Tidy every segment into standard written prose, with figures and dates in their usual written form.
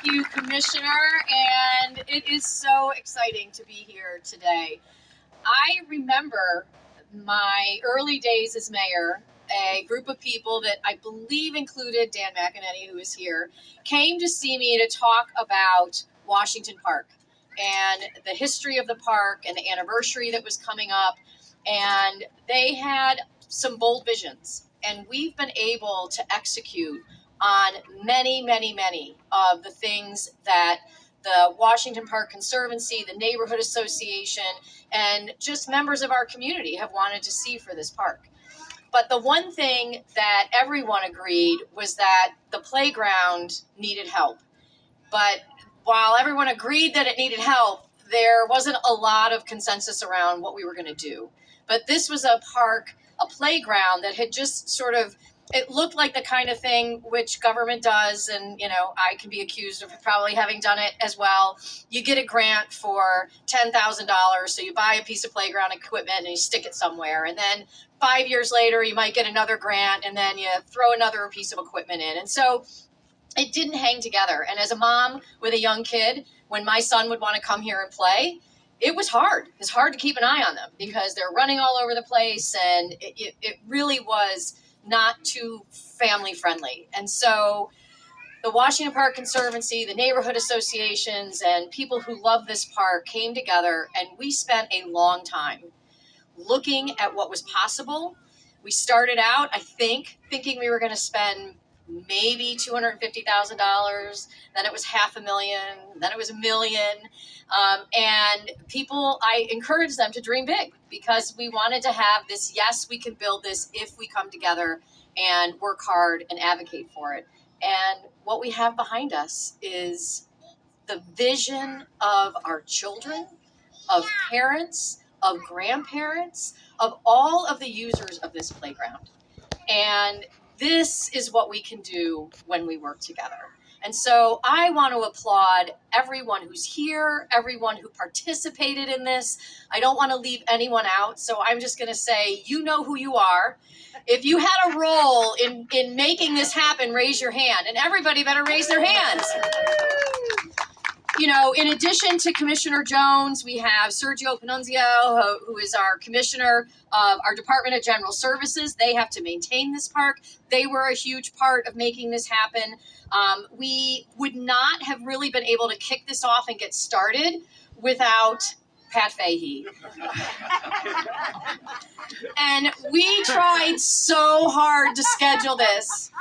you, Commissioner, and it is so exciting to be here today. I remember my early days as mayor. A group of people that I believe included Dan McEnany, who is here, came to see me to talk about Washington Park and the history of the park and the anniversary that was coming up. And they had some bold visions, and we've been able to execute on many, many, many of the things that the Washington Park Conservancy, the Neighborhood Association, and just members of our community have wanted to see for this park. But the one thing that everyone agreed was that the playground needed help. But while everyone agreed that it needed help, there wasn't a lot of consensus around what we were going to do. But this was a park, a playground that had just sort of, it looked like the kind of thing which government does, and I can be accused of probably having done it as well. You get a grant for $10,000, so you buy a piece of playground equipment and you stick it somewhere, and then 5 years later you might get another grant, and then you throw another piece of equipment in, and so it didn't hang together. And as a mom with a young kid, when my son would want to come here and play, it was hard. It's hard to keep an eye on them because they're running all over the place, and it really was not too family friendly. And so the Washington Park Conservancy, the neighborhood associations, and people who love this park came together, and we spent a long time looking at what was possible. We started out, I think, thinking we were going to spend maybe $250,000. Then it was $500,000. Then it was $1 million. And people, I encouraged them to dream big because we wanted to have this, yes, we can build this if we come together and work hard and advocate for it. And what we have behind us is the vision of our children, of parents, of grandparents, of all of the users of this playground. And this is what we can do when we work together. And so I want to applaud everyone who's here, everyone who participated in this. I don't want to leave anyone out. So I'm just going to say, you know who you are. If you had a role in making this happen, raise your hand. And everybody better raise their hands. In addition to Commissioner Jones, we have Sergio Panunzio, who is our commissioner of our Department of General Services. They have to maintain this park. They were a huge part of making this happen. We would not have really been able to kick this off and get started without Pat Fahey. And we tried so hard to schedule this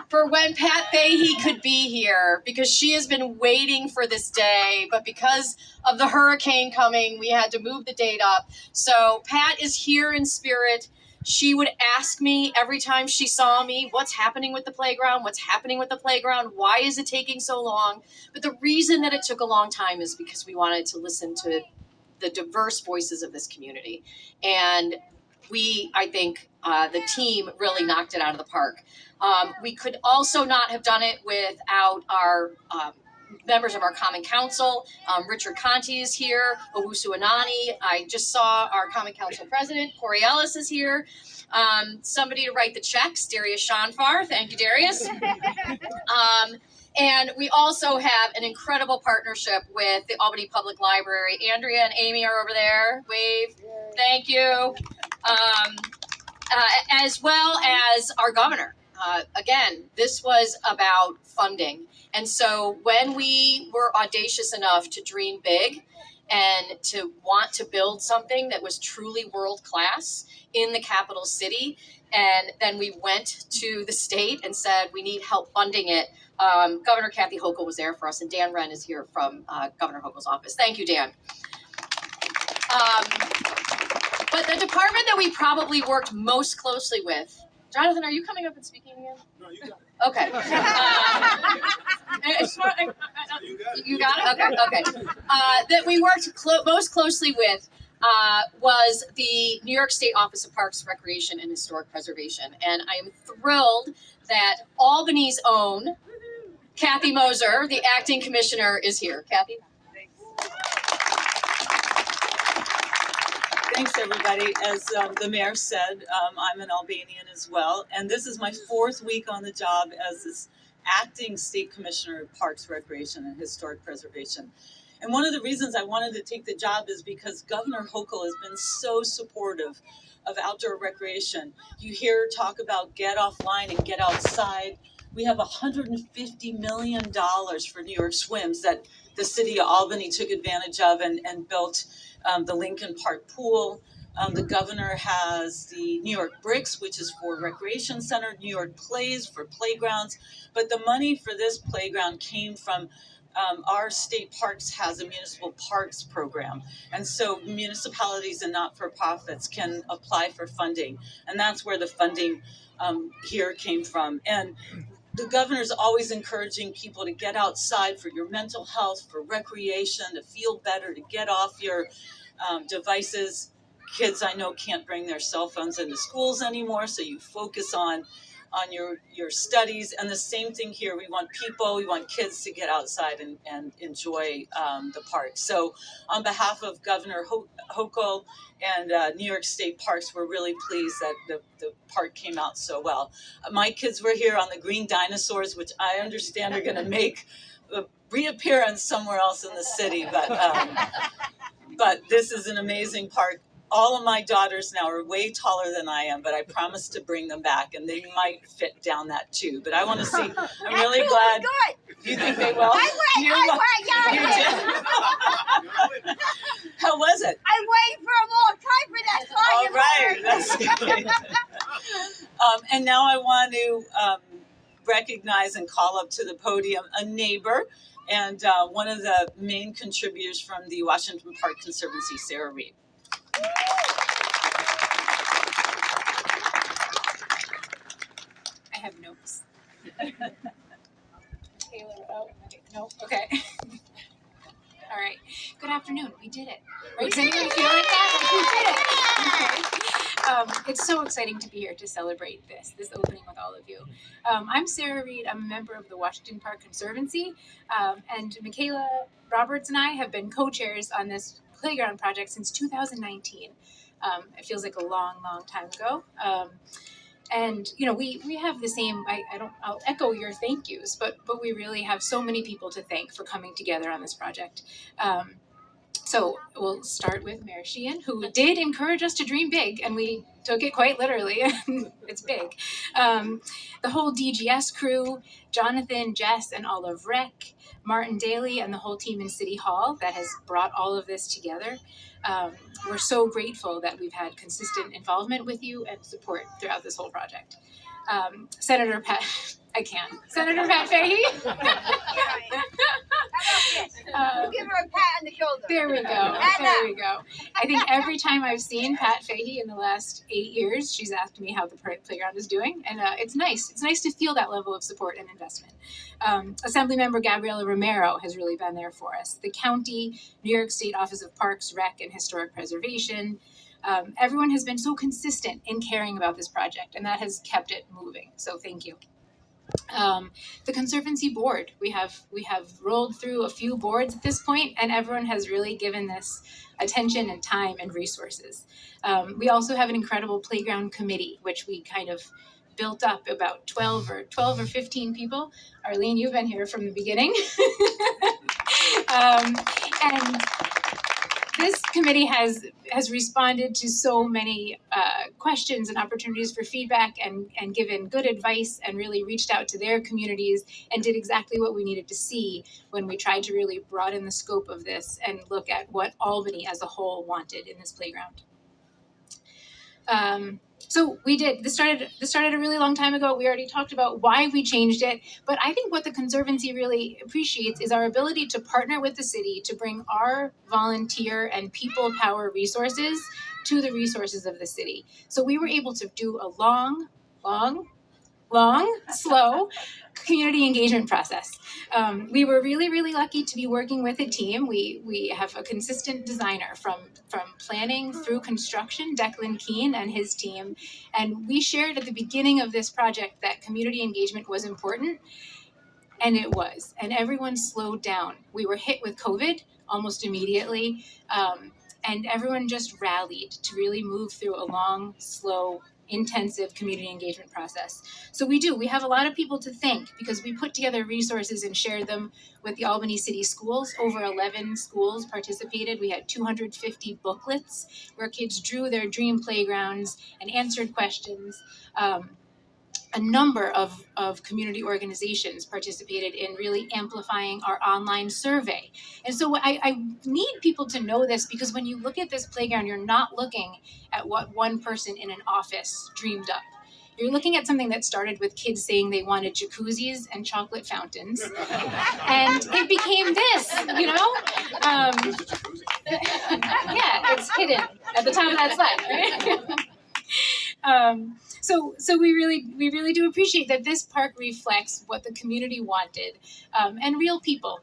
for when Pat Fahey could be here, because she has been waiting for this day, but because of the hurricane coming, we had to move the date up. So Pat is here in spirit. She would ask me every time she saw me, what's happening with the playground? What's happening with the playground? Why is it taking so long? But the reason that it took a long time is because we wanted to listen to the diverse voices of this community. And I think the team really knocked it out of the park. We could also not have done it without our members of our Common Council. Richard Conti is here, Owusu Anani. I just saw our Common Council president, Corey Ellis, is here. Somebody to write the checks, Darius Shanfar. Thank you, Darius. And we also have an incredible partnership with the Albany Public Library. Andrea and Amy are over there. Wave. Thank you. As well as our governor. Again, this was about funding. And so when we were audacious enough to dream big and to want to build something that was truly world class in the capital city, and then we went to the state and said, we need help funding it. Governor Kathy Hochul was there for us, and Dan Wren is here from Governor Hochul's office. Thank you, Dan. But the department that we probably worked most closely with, Jonathan, are you coming up and speaking again? No, you got it. Okay. You got it? Okay. That we worked most closely with was the New York State Office of Parks, Recreation, and Historic Preservation. And I am thrilled that Albany's own Kathy Moser, the acting commissioner, is here. Kathy? Thanks, everybody. As the mayor said, I'm an Albanian as well, and this is my 4th week on the job as this acting state commissioner of Parks, Recreation, and Historic Preservation. And one of the reasons I wanted to take the job is because Governor Hochul has been so supportive of outdoor recreation. You hear her talk about get offline and get outside. We have $150 million for New York Swims that the city of Albany took advantage of and built the Lincoln Park pool. The governor has the New York Bricks, which is for recreation center, New York Plays for playgrounds. But the money for this playground came from our state parks has a municipal parks program. And so municipalities and not-for-profits can apply for funding. And that's where the funding here came from. And the governor's always encouraging people to get outside for your mental health, for recreation, to feel better, to get off your devices. Kids I know can't bring their cell phones into schools anymore, so you focus on your studies. And the same thing here. We want kids to get outside and enjoy the park. So on behalf of Governor Hochul and New York State Parks, we're really pleased that the park came out so well. My kids were here on the green dinosaurs, which I understand are going to make a reappearance somewhere else in the city, but this is an amazing park. All of my daughters now are way taller than I am, but I promised to bring them back, and they might fit down that too. But I want to see. I'm really glad. You think they will? I went. How was it? I waited for a long time for that time. All right, that's good. And now I want to recognize and call up to the podium a neighbor and one of the main contributors from the Washington Park Conservancy, Sarah Reed. I have notes. Taylor, no, okay. All right. Good afternoon. We did it. Right? Does anyone feel like that? We did it. It's so exciting to be here to celebrate this opening with all of you. I'm Sarah Reed. I'm a member of the Washington Park Conservancy, and Michaela Roberts and I have been co-chairs on this playground project since 2019. It feels like a long, long time ago. And you know, we have the same. I'll echo your thank yous, but we really have so many people to thank for coming together on this project. So we'll start with Mayor Sheehan, who did encourage us to dream big, and we took it quite literally. It's big. The whole DGS crew, Jonathan, Jess, and Olive Reck, Martin Daly, and the whole team in City Hall that has brought all of this together. We're so grateful that we've had consistent involvement with you and support throughout this whole project. Senator Pat Fahey. Give her a pat on the shoulder. There we go. There we go. I think every time I've seen Pat Fahey in the last 8 years, she's asked me how the playground is doing, and it's nice. It's nice to feel that level of support and investment. Assemblymember Gabriela Romero has really been there for us. The county, New York State Office of Parks, Rec, and Historic Preservation. Everyone has been so consistent in caring about this project, and that has kept it moving. So thank you. The Conservancy Board, we have rolled through a few boards at this point, and everyone has really given this attention and time and resources. We also have an incredible playground committee, which we kind of built up about 12 or 15 people. Arlene, you've been here from the beginning. And this committee has responded to so many questions and opportunities for feedback and given good advice and really reached out to their communities and did exactly what we needed to see when we tried to really broaden the scope of this and look at what Albany as a whole wanted in this playground. So we did. This started a really long time ago. We already talked about why we changed it, but I think what the Conservancy really appreciates is our ability to partner with the city to bring our volunteer and people power resources to the resources of the city. So we were able to do a long, slow community engagement process. We were really, really lucky to be working with a team. We have a consistent designer from planning through construction, Declan Keene and his team. And we shared at the beginning of this project that community engagement was important, and it was. And everyone slowed down. We were hit with COVID almost immediately. And everyone just rallied to really move through a long, slow, intensive community engagement process. So we have a lot of people to thank because we put together resources and shared them with the Albany City Schools. Over 11 schools participated. We had 250 booklets where kids drew their dream playgrounds and answered questions. A number of community organizations participated in really amplifying our online survey. And so I need people to know this because when you look at this playground, you're not looking at what one person in an office dreamed up. You're looking at something that started with kids saying they wanted jacuzzis and chocolate fountains. And it became this, you know? Yeah, it's hidden at the top of that slide, right? So we really do appreciate that this park reflects what the community wanted, and real people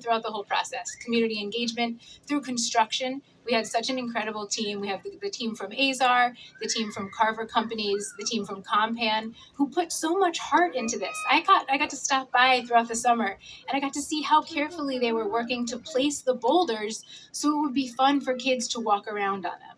throughout the whole process. Community engagement through construction. We had such an incredible team. We have the team from Azar, the team from Carver Companies, the team from Compan, who put so much heart into this. I got to stop by throughout the summer, and I got to see how carefully they were working to place the boulders so it would be fun for kids to walk around on them.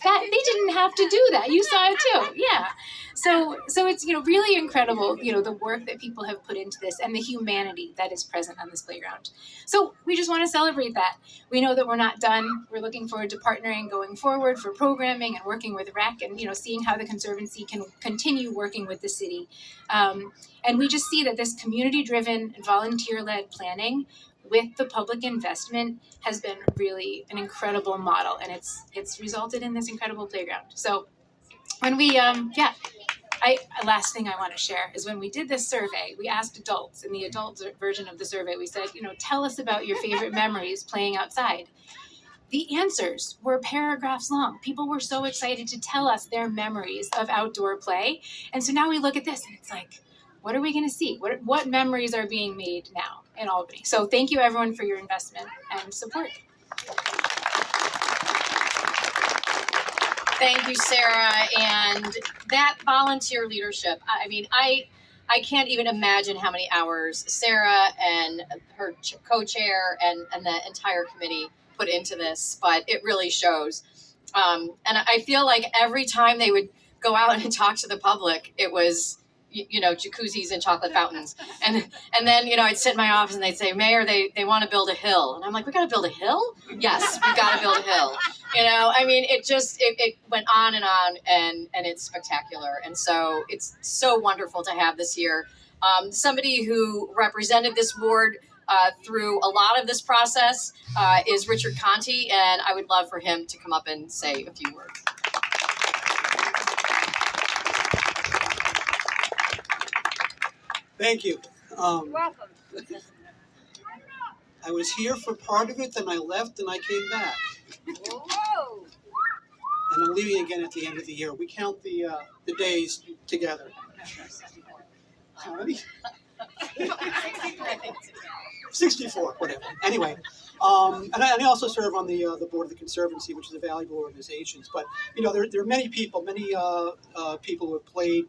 That they didn't have to do that. You saw it too. Yeah. So it's really incredible, the work that people have put into this and the humanity that is present on this playground. So we just want to celebrate that. We know that we're not done. We're looking forward to partnering going forward for programming and working with REC and seeing how the Conservancy can continue working with the city. And we just see that this community-driven, volunteer-led planning with the public investment has been really an incredible model, and it's resulted in this incredible playground. So when we last thing I want to share is when we did this survey, we asked adults. In the adult version of the survey, we said, tell us about your favorite memories playing outside. The answers were paragraphs long. People were so excited to tell us their memories of outdoor play. And so now we look at this and it's like, what are we going to see? What memories are being made now in Albany? So thank you everyone for your investment and support. Thank you, Sarah. And that volunteer leadership, I mean, I can't even imagine how many hours Sarah and her co-chair and the entire committee put into this, but it really shows. And I feel like every time they would go out and talk to the public, it was, jacuzzis and chocolate fountains. And then, I'd sit in my office and they'd say, Mayor, they want to build a hill. And I'm like, we got to build a hill? Yes, we got to build a hill. I mean, it went on and it's spectacular. And so it's so wonderful to have this here. Somebody who represented this ward through a lot of this process is Richard Conti, and I would love for him to come up and say a few words. Thank you. Welcome. I was here for part of it, then I left, and I came back. Whoa. And I'm leaving again at the end of the year. We count the days together. How many? 64, whatever. Anyway, and I also serve on the board of the Conservancy, which is a valuable organization. But there are many people who have played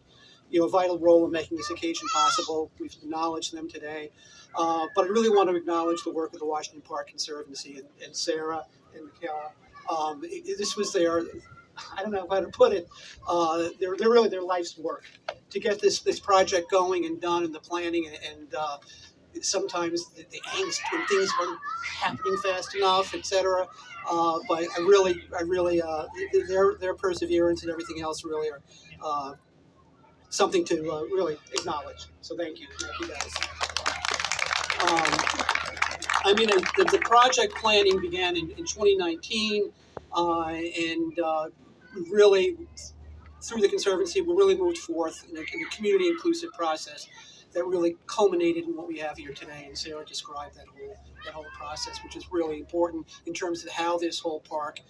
a vital role in making this occasion possible. We've acknowledged them today. But I really want to acknowledge the work of the Washington Park Conservancy and Sarah and Michaela. This was I don't know how to put it, they're really their life's work to get this project going and done, and the planning and sometimes the angst when things weren't happening fast enough, etc. But I really their perseverance and everything else really are something to really acknowledge. So thank you guys. The project planning began in 2019, and we really, through the Conservancy, we really moved forth in a community inclusive process that really culminated in what we have here today. And Sarah described that whole process, which is really important in terms of how this whole park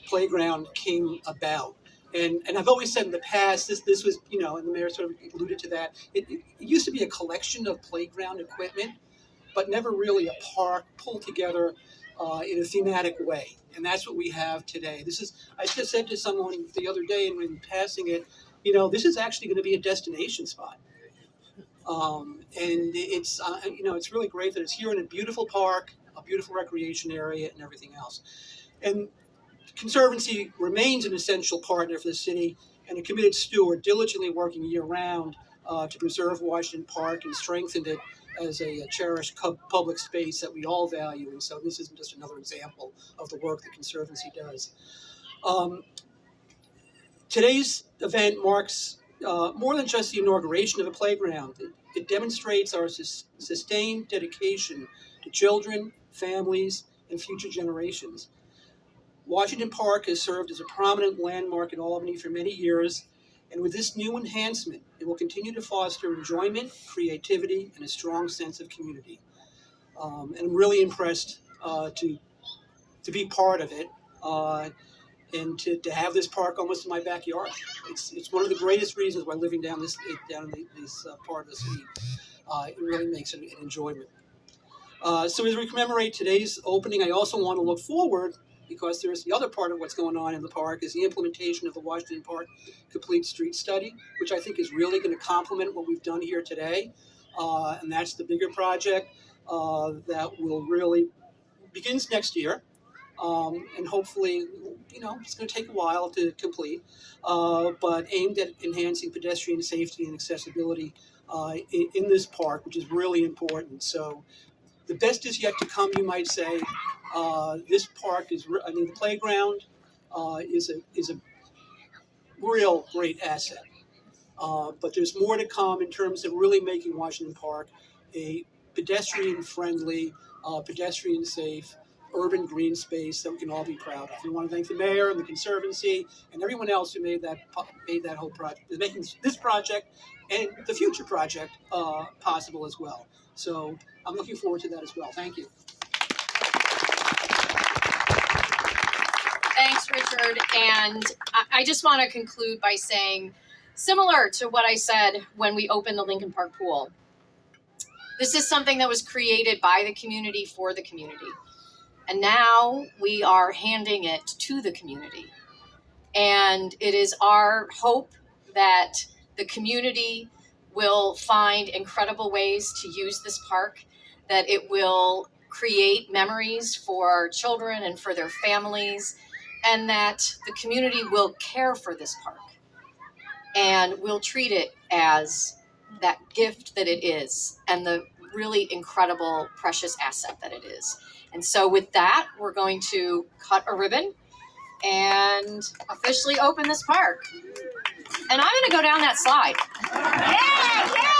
playground came about. And I've always said in the past, this was, and the mayor sort of alluded to that, it used to be a collection of playground equipment, but never really a park pulled together in a thematic way. And that's what we have today. I just said to someone the other day in passing it, this is actually going to be a destination spot. And it's really great that it's here in a beautiful park, a beautiful recreation area, and everything else. And Conservancy remains an essential partner for the city and a committed steward, diligently working year-round to preserve Washington Park and strengthen it as a cherished public space that we all value. And so this isn't just another example of the work the Conservancy does. Today's event marks more than just the inauguration of a playground. It demonstrates our sustained dedication to children, families, and future generations. Washington Park has served as a prominent landmark in Albany for many years, and with this new enhancement, it will continue to foster enjoyment, creativity, and a strong sense of community. And I'm really impressed to be part of it and to have this park almost in my backyard. It's one of the greatest reasons why living down this part of the city, it really makes it an enjoyment. So as we commemorate today's opening, I also want to look forward, because there's the other part of what's going on in the park is the implementation of the Washington Park Complete Street Study, which I think is really going to complement what we've done here today. And that's the bigger project that will really begins next year. And hopefully, it's going to take a while to complete, but aimed at enhancing pedestrian safety and accessibility in this park, which is really important. So the best is yet to come, you might say. This park the playground is a real great asset. But there's more to come in terms of really making Washington Park a pedestrian-friendly, pedestrian-safe, urban green space that we can all be proud of. We want to thank the mayor and the Conservancy and everyone else who made that whole project, making this project and the future project possible as well. So I'm looking forward to that as well. Thank you. Thanks, Richard. And I just want to conclude by saying, similar to what I said when we opened the Lincoln Park pool, this is something that was created by the community for the community. And now we are handing it to the community. And it is our hope that the community will find incredible ways to use this park, that it will create memories for children and for their families, and that the community will care for this park and will treat it as that gift that it is and the really incredible, precious asset that it is. And so with that, we're going to cut a ribbon and officially open this park. And I'm going to go down that slide. Yeah, yeah.